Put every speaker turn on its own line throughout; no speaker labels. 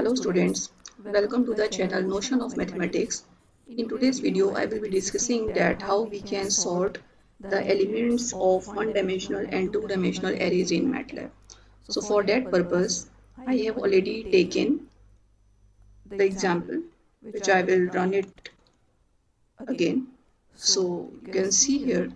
Hello students, welcome to the channel Notion of Mathematics. In today's video, I will be discussing that how we can sort the elements of one-dimensional and two-dimensional arrays in MATLAB. So for that purpose, I have already taken the example, which I will run it again. So you can see here,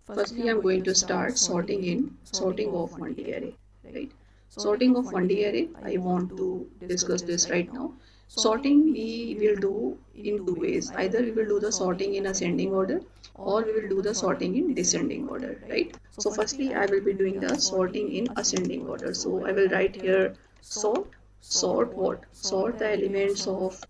firstly I'm going to start sorting of 1D array, right? Sorting of 1D array, I want to discuss this right now. Sorting we will do in two ways. Either we will do the sorting in ascending order or we will do the sorting in descending order, right? So firstly I will be doing the sorting in ascending order. So I will write here sort what? Sort the elements of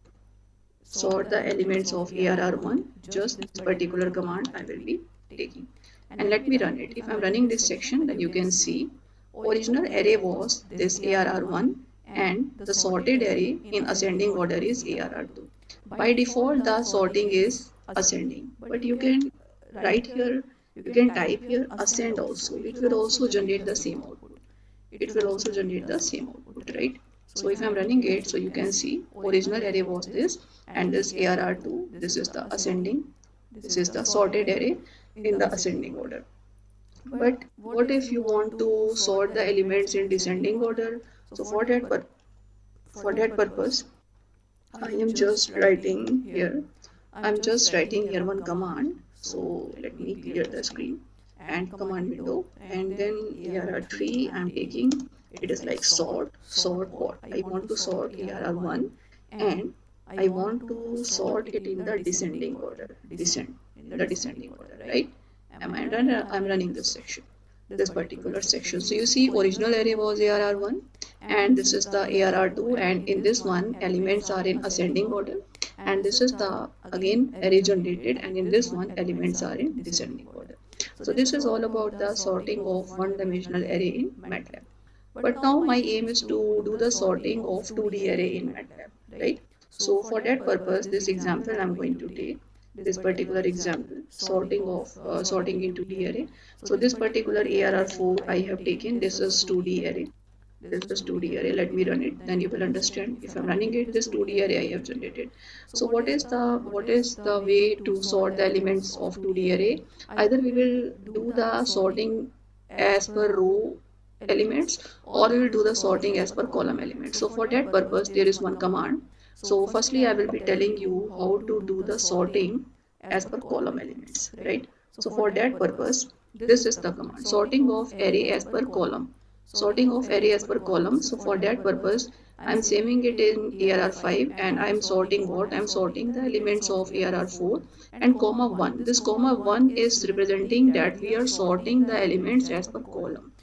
ARR1. Just this particular command I will be taking. And let me run it. If I'm running this section, then you can see original array was this ARR1 and the sorted array in ascending order is ARR2. By default, the sorting is ascending, but you can write here, you can type here ascend also. It will also generate the same output. Right? So if I'm running it, so you can see original array was this and this ARR2, this is the ascending, this is the sorted array in the ascending order. But what if you want to sort the elements in descending order? So for that purpose, I am just writing here. I'm just writing here one command. So let me clear the screen and command window. And then here are three I'm taking. It is like sort what? I want to sort ARR1 and I want to sort it in the descending order. Right? I'm running this particular section. So you see original array was ARR1 and this is the ARR2, and in this one elements are in ascending order, and this is the again array generated, and in this one elements are in descending order. So this is all about the sorting of one-dimensional array in MATLAB. But now my aim is to do the sorting of 2D array in MATLAB, right? So for that purpose, this example I'm going to take. This particular example, sorting into D array. So this particular ARR4 I have taken. This is 2D array. Let me run it. Then you will understand. If I'm running it, this 2D array I have generated. So what is the way to sort the elements of 2D array? Either we will do the sorting as per row elements, or we will do the sorting as per column elements. So for that purpose, there is one command. So firstly, I will be telling you how to do the sorting as per column elements, right? So for that purpose, this is the command, sorting of array as per column. So for that purpose, I'm saving it in ARR5 and I'm sorting what? I'm sorting the elements of ARR4 and comma 1. This comma 1 is representing that we are sorting the elements as per column.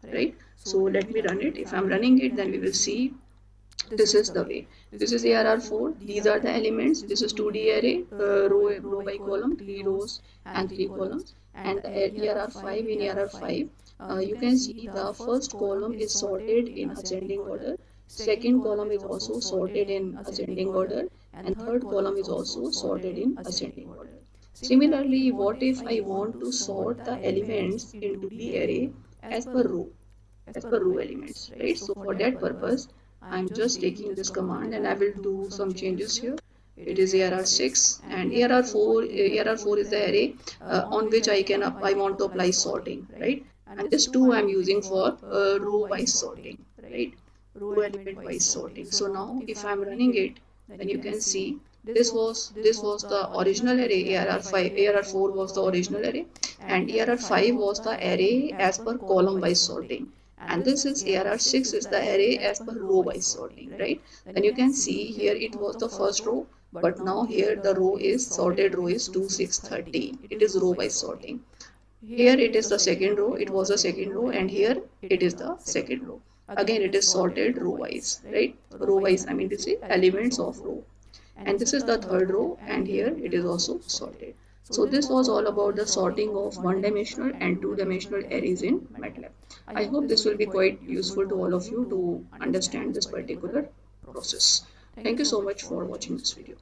Right? So let me run it. If I'm running it, then we will see this is the way. This is ARR4. These are the elements. This is 2D array, row by column, 3 rows and 3 columns. And ARR5, in ARR5, you can see the first column is sorted in ascending order. Second column is also sorted in ascending order. And third column is also sorted in ascending order. Similarly, what if I want to sort the elements into the array as per row elements, right? So for that purpose, I'm just taking this command and I will do some changes here. It is ARR6 and ARR4 is the array on which I want to apply sorting, right? And this 2 I'm using for row wise sorting, right? Row element wise sorting. So now if I'm running it, then you can see this was the original array. ARR4 was the original array and ARR5 was the array as per column wise sorting. And this is ARR6 is the array as per row wise sorting, right? Then you can see here it was the first row, but now here the sorted row is 2, 6, 13. It is row wise sorting. Here it is the second row, it was the second row, and here it is the second row. Again it is sorted row wise, right? Row wise, I mean to say elements of row. And this is the third row, and here it is also sorted. So this was all about the sorting of one-dimensional and two-dimensional arrays in MATLAB. I hope this will be quite useful to all of you to understand this particular process. Thank you so much for watching this video.